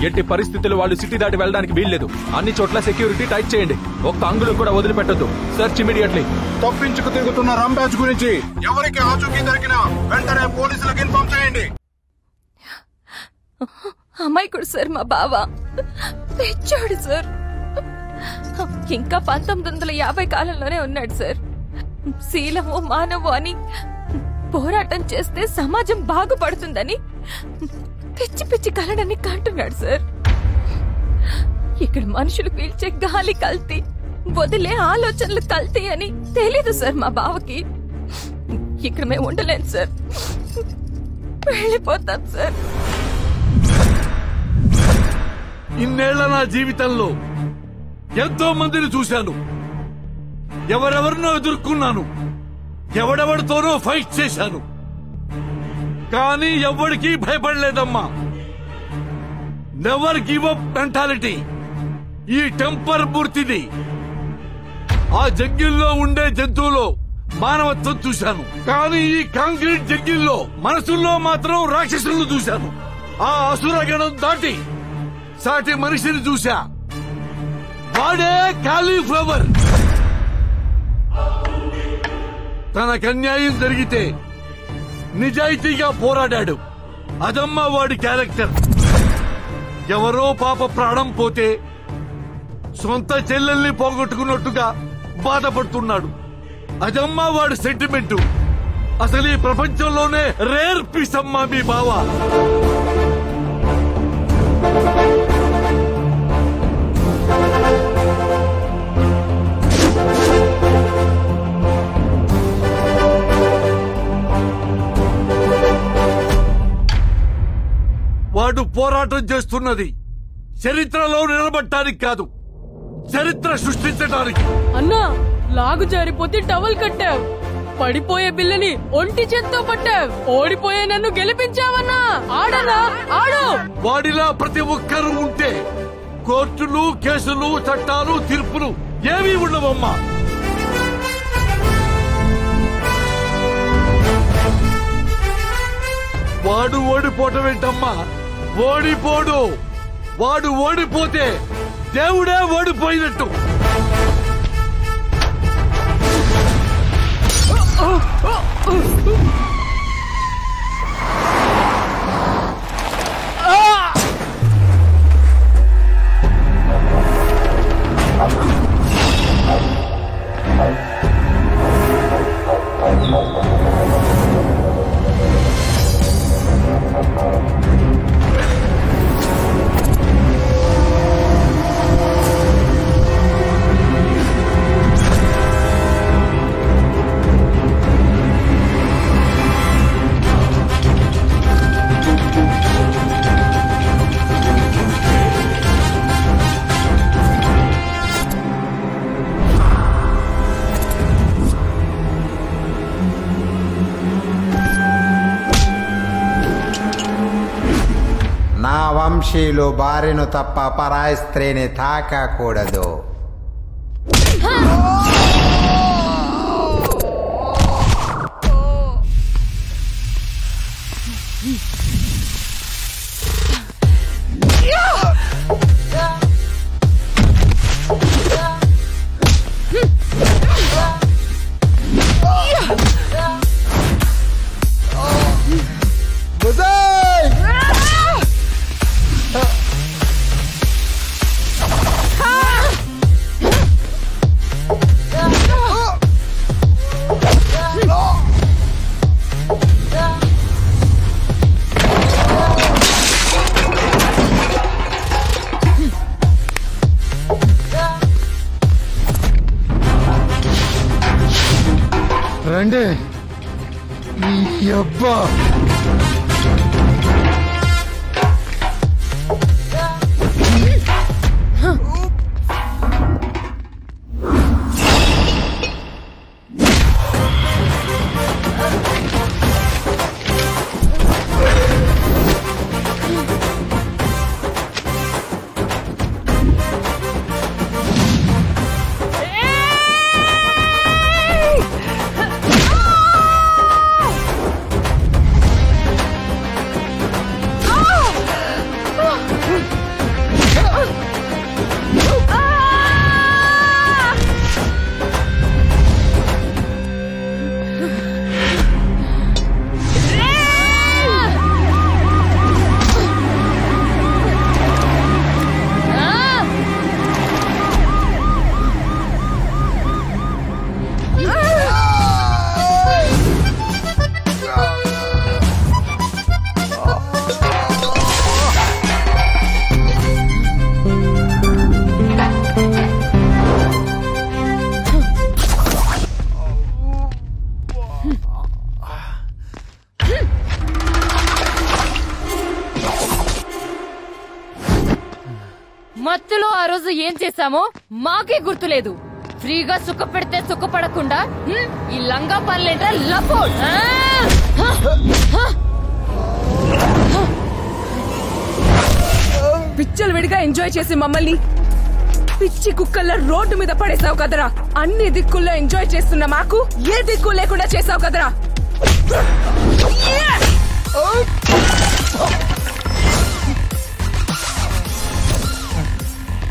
ఎట్టి పరిస్థితుల్లో వాళ్ళు సిటీ దాటి వెళ్ళడానికి వీల్లేదు. అన్ని చోట్ల సెక్యూరిటీ టైట్ చేయండి. ఒక్క అంగుళం కూడా వదిలిపెట్టొద్దు. Search immediately. తప్పించుకు తిరుగుతున్న రాంబాజ్ గురించి ఎవరికి ఆచూకీ దొరికినా వెంటనే పోలీసులకు ఇన్ఫార్మ్ చేయండి. అమ్మాయికుడు సార్, మా బావ తెచ్చాడు సార్. ఇంకా 1950 కాలంలోనే ఉన్నాడు సార్. శీలము మానవు అని పోరాటం చేస్తే సమాజం బాగుపడుతుందని పిచ్చి పిచ్చి కలడని కంటున్నాడు సార్. ఇక్కడ మనుషులు పీల్చే గాలి కల్తీ, వదిలే ఆలోచనలు కల్తీ అని తెలీదు సార్ మా బావకి. ఇక్కడ మేము ఉండలేం సార్, వెళ్ళిపోతాం సార్. ఇన్నేళ్ల నా జీవితంలో ఎంతో మందిని చూశాను. ఎవరెవరినో ఎదుర్కొన్నాను, ఎవడెవడితోనో ఫైట్ చేశాను. కానీ ఎవరికి భయపడలేదమ్మా. నెవర్ గివ్ అప్ మెంటాలిటీ ఈ టెంపర్ మూర్తిది. ఆ జంగిల్లో ఉండే జంతువులో మానవత్వం చూశాను, కానీ ఈ కాంక్రీట్ జంగిల్లో మనసుల్లో మాత్రం రాక్షసులను చూశాను. ఆ అసురగణం దాటి సాటి మనిషిని చూశా. వాడే కాలీఫ్లవర్. తనకు అన్యాయం జరిగితే నిజాయితీగా పోరాడాడు. అదమ్మా వాడి క్యారెక్టర్. ఎవరో పాప ప్రాణం పోతే సొంత చెల్లెల్ని పోగొట్టుకున్నట్టుగా బాధపడుతున్నాడు. అదమ్మా వాడి సెంటిమెంటు. అసలు ఈ ప్రపంచంలోనే రేర్ పీస్ అమ్మా మీ బావ. వాడు పోరాటం చేస్తున్నది చరిత్రలో నిలబడటానికి కాదు, చరిత్ర సృష్టించడానికి. అన్నా, లాగు జారిపోతే టవల్ కట్టావు, పడిపోయే బిల్లని ఒంటి చేత్తో పట్టావు, ఓడిపోయే నన్ను గెలిపించావన్నా. ఆడనా, ఆడు. వాడిలా ప్రతి ఒక్కరూ ఉంటే కోర్టులు, కేసులు, చట్టాలు, తీర్పులు ఏమీ ఉండవమ్మా. వాడు ఓడిపోవటం ఏంటమ్మా? ఓడిపోడు. వాడు ఓడిపోతే దేవుడే ఓడిపోయినట్టు. వంశీయులు భార్యను తప్ప పరాయి స్త్రీని తాకకూడదు. రండి అబ్బా. ఏం చేశామో మాకే గుర్తులేదు. ఫ్రీగా సుఖపెడితే సుఖపడకుండా ఈ లంగా పనులేంటే లపో. పిచ్చలు విడిగా ఎంజాయ్ చేసి మమ్మల్ని పిచ్చి కుక్కల్లా రోడ్డు మీద పడేసావు కదరా. అన్ని దిక్కుల్లో ఎంజాయ్ చేస్తున్న మాకు ఏ దిక్కు లేకుండా చేసావు కదరా.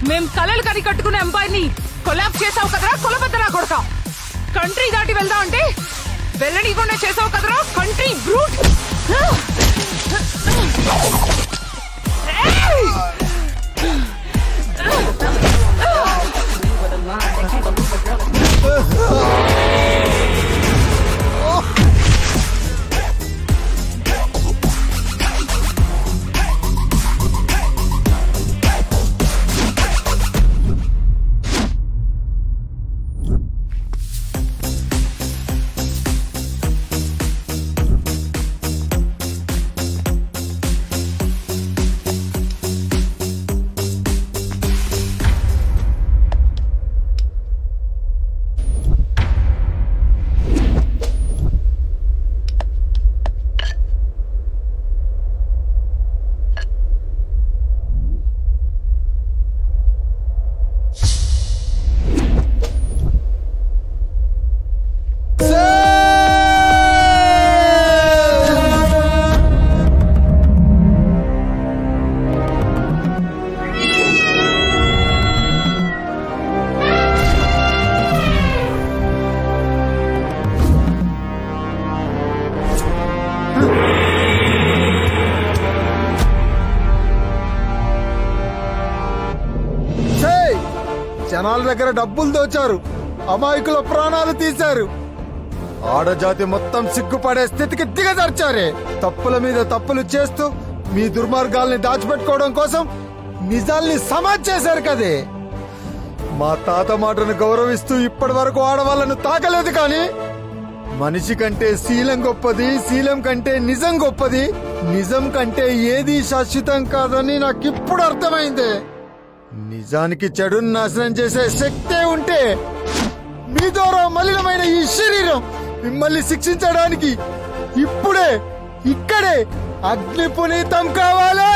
మేం కలలు కని కట్టుకునే అమ్మాయిని కొలాబ్ చేసావు కదరా. కొలబద్దరా కొడక. కంట్రీ దాటి వెళ్దాం అంటే వెళ్ళనీకుండా చేసావు కదరా. Country brute. జనాల దగ్గర డబ్బులు దోచారు, అమాయకుల ప్రాణాలు తీశారు, ఆడజాతి మొత్తం సిగ్గుపడే స్థితికి దిగజార్చారే. తప్పుల మీద తప్పులు చేస్తూ మీ దుర్మార్గాల్ని దాచిపెట్టుకోవడం కోసం నిజాల్ని సమాజ్ చేశారు కదే. మా తాత మాటను గౌరవిస్తూ ఇప్పటి వరకు ఆడవాళ్లను తాకలేదు. కానీ మనిషి కంటే శీలం గొప్పది, శీలం కంటే నిజం గొప్పది, నిజం కంటే ఏదీ శాశ్వతం కాదని నాకిప్పుడు అర్థమైంది. నిజానికి చెడును నాశనం చేసే శక్తే ఉంటే మీ ద్వారా మలినమైన ఈ శరీరం మిమ్మల్ని శిక్షించడానికి ఇప్పుడే ఇక్కడే అగ్ని పునీతం కావాలి.